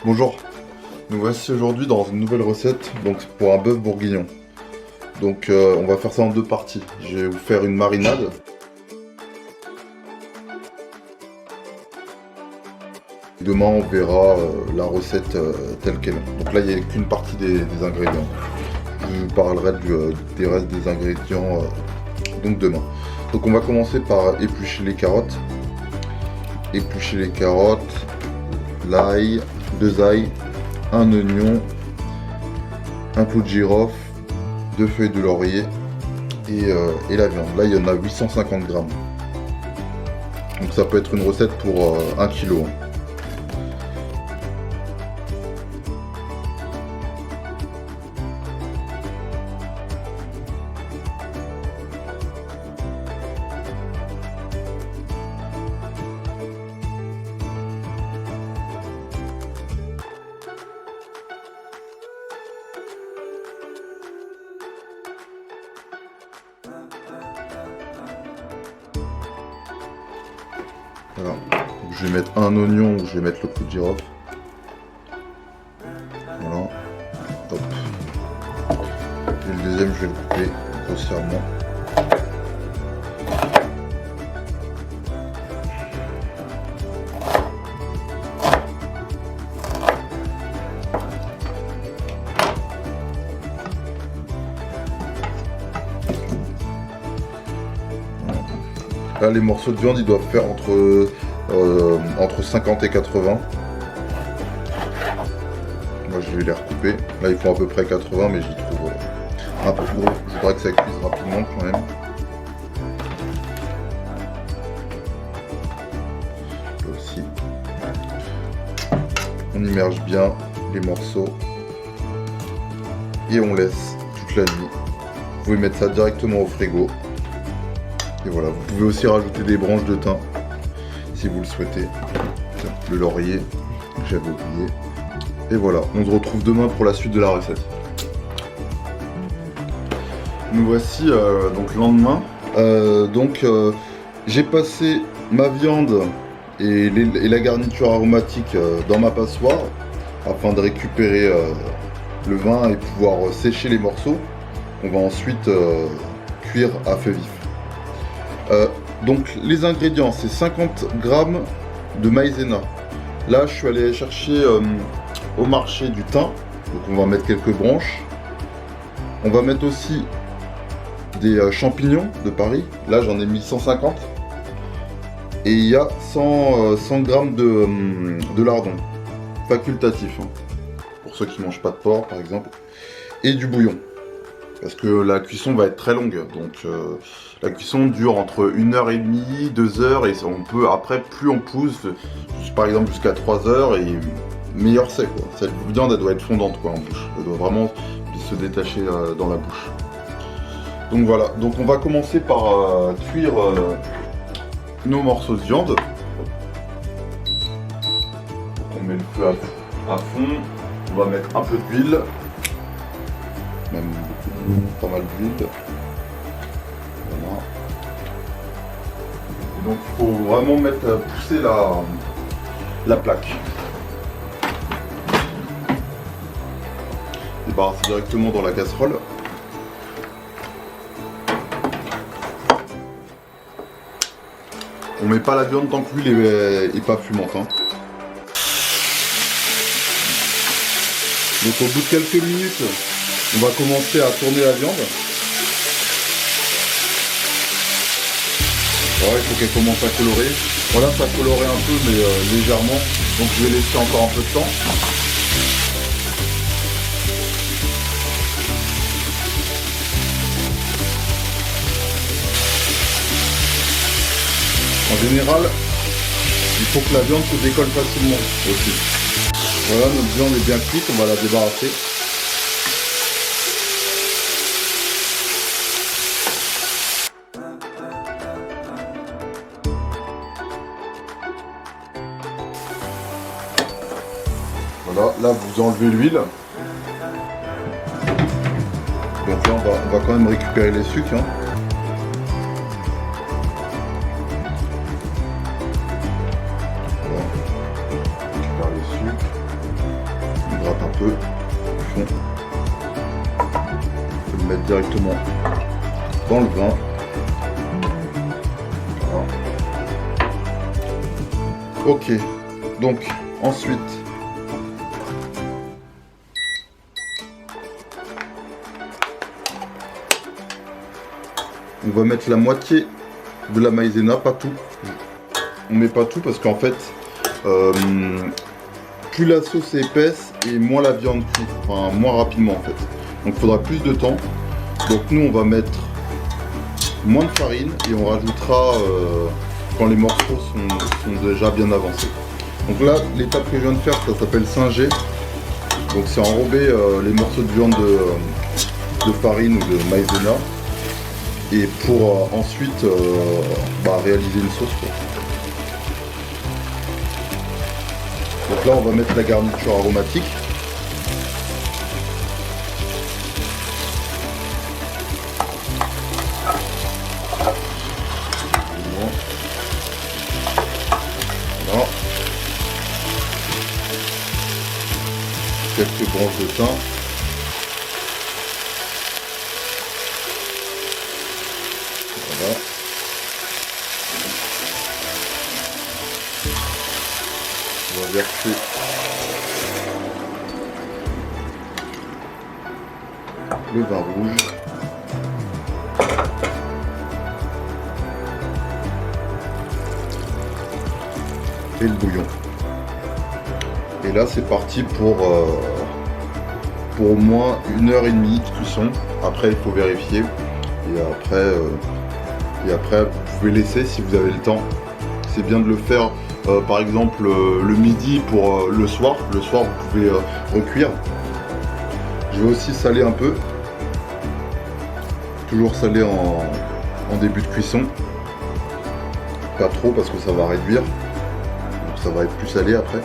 Bonjour, nous voici aujourd'hui dans une nouvelle recette donc pour un bœuf bourguignon. Donc on va faire ça en deux parties. Je vais vous faire une marinade. Demain on verra la recette telle qu'elle est. Donc là il n'y a qu'une partie des ingrédients. Je vous parlerai des restes des ingrédients donc demain. Donc on va commencer par éplucher les carottes. Éplucher les carottes, l'ail, 2 ails, un oignon, un clou de girofle, 2 feuilles de laurier et la viande. Là il y en a 850 grammes. Donc ça peut être une recette pour 1 kg. Voilà. Donc, je vais mettre un oignon ou je vais mettre le clou de girofle. Voilà. Hop. Et le deuxième, je vais le couper grossièrement. Là, les morceaux de viande, ils doivent faire entre 50 et 80. Moi, je vais les recouper. Là, ils font à peu près 80, mais j'y trouve un peu gros. Je voudrais que ça cuise rapidement quand même. Là aussi. On immerge bien les morceaux. Et on laisse toute la nuit. Vous pouvez mettre ça directement au frigo. Et voilà, vous pouvez aussi rajouter des branches de thym si vous le souhaitez. Tiens, le laurier, j'avais oublié. Et voilà, on se retrouve demain pour la suite de la recette. Nous voici donc le lendemain. J'ai passé ma viande et la garniture aromatique dans ma passoire afin de récupérer le vin et pouvoir sécher les morceaux. On va ensuite cuire à feu vif. Donc les ingrédients, c'est 50 grammes de maïzena. Là je suis allé chercher au marché du thym, donc on va mettre quelques branches. On va mettre aussi des champignons de Paris. Là j'en ai mis 150. Et il y a 100 grammes de lardons facultatif, hein, pour ceux qui ne mangent pas de porc par exemple. Et du bouillon. Parce que la cuisson va être très longue, donc la cuisson dure entre 1h30, 2h, et on peut, après, plus on pousse, par exemple jusqu'à 3h, et meilleur c'est quoi. Cette viande, elle doit être fondante quoi en bouche, elle doit vraiment se détacher dans la bouche. Donc voilà, donc on va commencer par cuire nos morceaux de viande. On met le feu à fond, on va mettre un peu d'huile, même pas mal d'huile. Voilà. Et donc il faut vraiment pousser la plaque. Débarrasser directement dans la casserole. On met pas la viande tant que l'huile est pas fumante, hein. Donc au bout de quelques minutes, on va commencer à tourner la viande. Ouais, il faut qu'elle commence à colorer. Voilà, ça a coloré un peu, mais légèrement. Donc je vais laisser encore un peu de temps. En général, il faut que la viande se décolle facilement aussi. Voilà, notre viande est bien cuite, on va la débarrasser. Voilà, là vous enlevez l'huile. Donc là on va quand même récupérer les sucres, hein. Voilà. On récupère les sucres. peu du fond. On peut le mettre directement dans le vin. Voilà. Ok, donc ensuite on va mettre la moitié de la maïzena, pas tout. On met pas tout parce qu'en fait plus la sauce est épaisse et moins la viande cuit, enfin moins rapidement en fait. Donc il faudra plus de temps. Donc nous on va mettre moins de farine et on rajoutera quand les morceaux sont déjà bien avancés. Donc là l'étape que je viens de faire ça s'appelle singer. Donc c'est enrober les morceaux de viande de farine ou de maïzena et pour ensuite réaliser une sauce quoi. Donc là on va mettre la garniture aromatique. Voilà. Quelques branches de thym. Voilà. On va verser le vin rouge. Et le bouillon. Et là c'est parti pour au moins 1h30 de cuisson. Après il faut vérifier. Et après vous pouvez laisser si vous avez le temps. C'est bien de le faire par exemple le midi pour le soir. Le soir vous pouvez recuire. Je vais aussi saler un peu. Toujours saler en début de cuisson. Pas trop parce que ça va réduire. Donc ça va être plus salé après.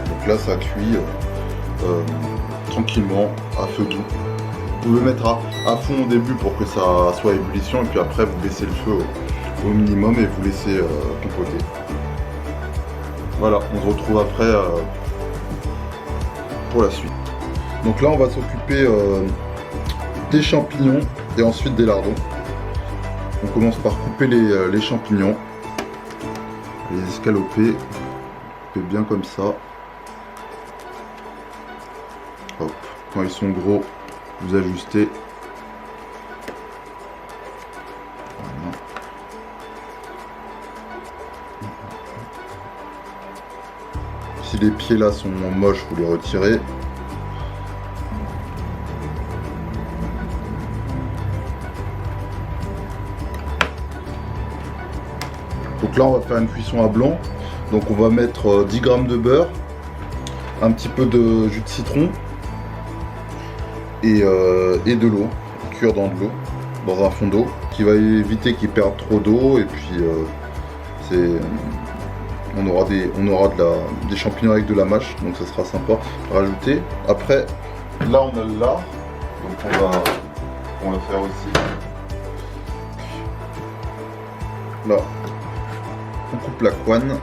Donc là ça cuit tranquillement à feu doux. Vous pouvez mettre à fond au début pour que ça soit à ébullition et puis après vous baissez le feu au minimum et vous laissez compoter. Voilà, on se retrouve après pour la suite. Donc là on va s'occuper des champignons et ensuite des lardons. On commence par couper les champignons, les escaloper, couper bien comme ça. Hop. Quand ils sont gros, vous ajustez. Voilà. Si les pieds là sont moches, vous les retirez. Donc là on va faire une cuisson à blanc. Donc on va mettre 10 g de beurre, un petit peu de jus de citron et de l'eau, cuire dans de l'eau, dans un fond d'eau, qui va éviter qu'il perde trop d'eau et puis on aura des champignons avec de la mâche, donc ça sera sympa à rajouter. Après là on a le lard, donc on va faire aussi. Là on coupe la couenne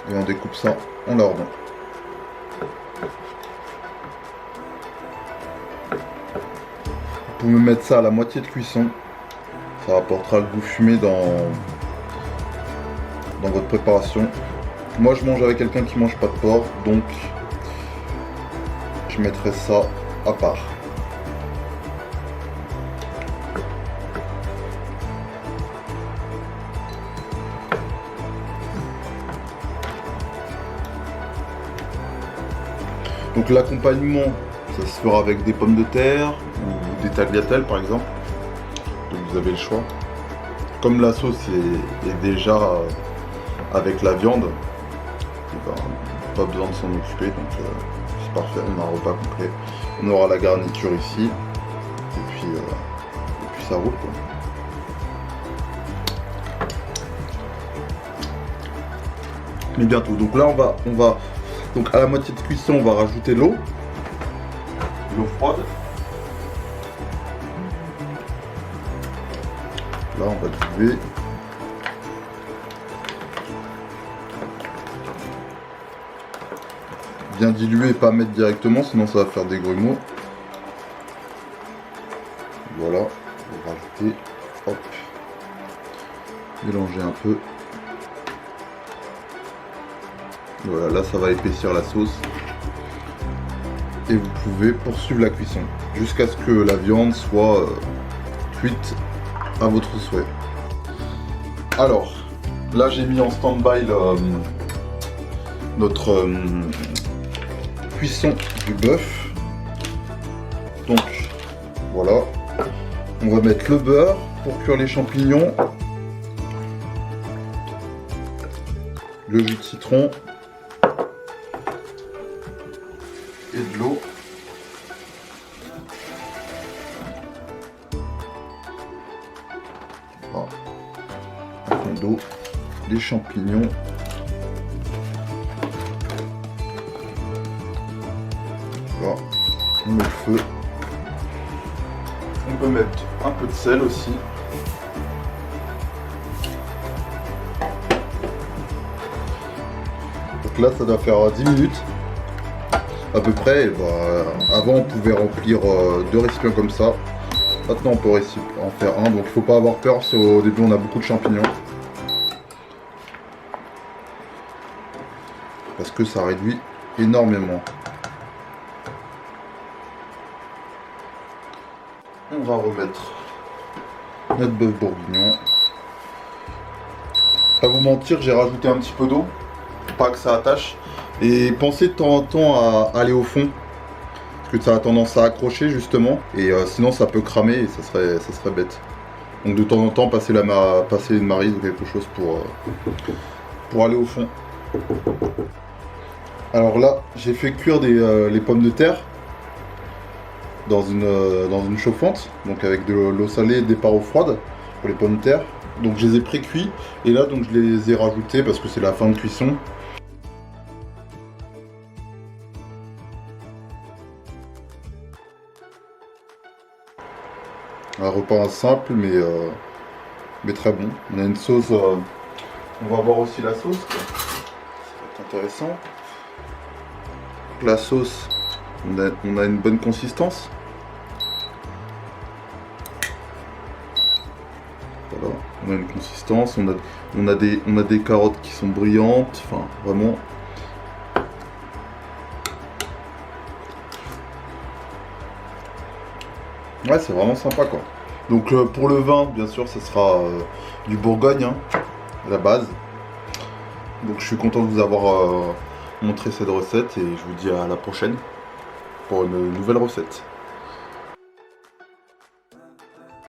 et on découpe ça en lardons. Vous pouvez mettre ça à la moitié de cuisson, ça apportera le goût fumé dans votre préparation. Moi je mange avec quelqu'un qui mange pas de porc, donc je mettrai ça à part. Donc l'accompagnement, ça se fera avec des pommes de terre ou des tagliatelles par exemple. Donc vous avez le choix. Comme la sauce est déjà avec la viande, pas besoin de s'en occuper, donc c'est parfait, on a un repas complet. On aura la garniture ici, et puis ça roule quoi. Mais bientôt. Donc là on va donc à la moitié de cuisson on va rajouter l'eau froide. Là on va diluer. bien diluer et pas mettre directement, sinon ça va faire des grumeaux. Voilà, on va rajouter, hop, mélanger un peu. Voilà, là ça va épaissir la sauce. Et vous pouvez poursuivre la cuisson jusqu'à ce que la viande soit cuite à votre souhait. Alors, là j'ai mis en stand-by notre cuisson du bœuf. Donc, voilà. On va mettre le beurre pour cuire les champignons. Le jus de citron. Et de l'eau. Voilà. Un fond d'eau, des champignons. Voilà. On met le feu. On peut mettre un peu de sel aussi. Donc là ça doit faire 10 minutes. À peu près, avant on pouvait remplir 2 récipients comme ça. Maintenant on peut en faire un, donc il faut pas avoir peur si au début on a beaucoup de champignons. Parce que ça réduit énormément. On va remettre notre bœuf bourguignon. Pas vous mentir, j'ai rajouté un petit peu d'eau pour pas que ça attache. Et pensez de temps en temps à aller au fond, parce que ça a tendance à accrocher justement, et sinon ça peut cramer et ça serait bête. Donc de temps en temps passer une maryse ou quelque chose pour aller au fond. Alors là j'ai fait cuire les pommes de terre dans une chauffante, donc avec de l'eau salée et des eaux froides pour les pommes de terre. Donc je les ai pré-cuits et là donc je les ai rajoutés parce que c'est la fin de cuisson. Un repas simple mais très bon. On a une sauce, on va voir aussi la sauce, ça va être intéressant. La sauce, on a une bonne consistance. Voilà, on a une consistance, on a des carottes qui sont brillantes, enfin vraiment. Ouais, c'est vraiment sympa quoi. Donc pour le vin, bien sûr, ça sera du Bourgogne, hein, à la base. Donc je suis content de vous avoir montré cette recette et je vous dis à la prochaine pour une nouvelle recette.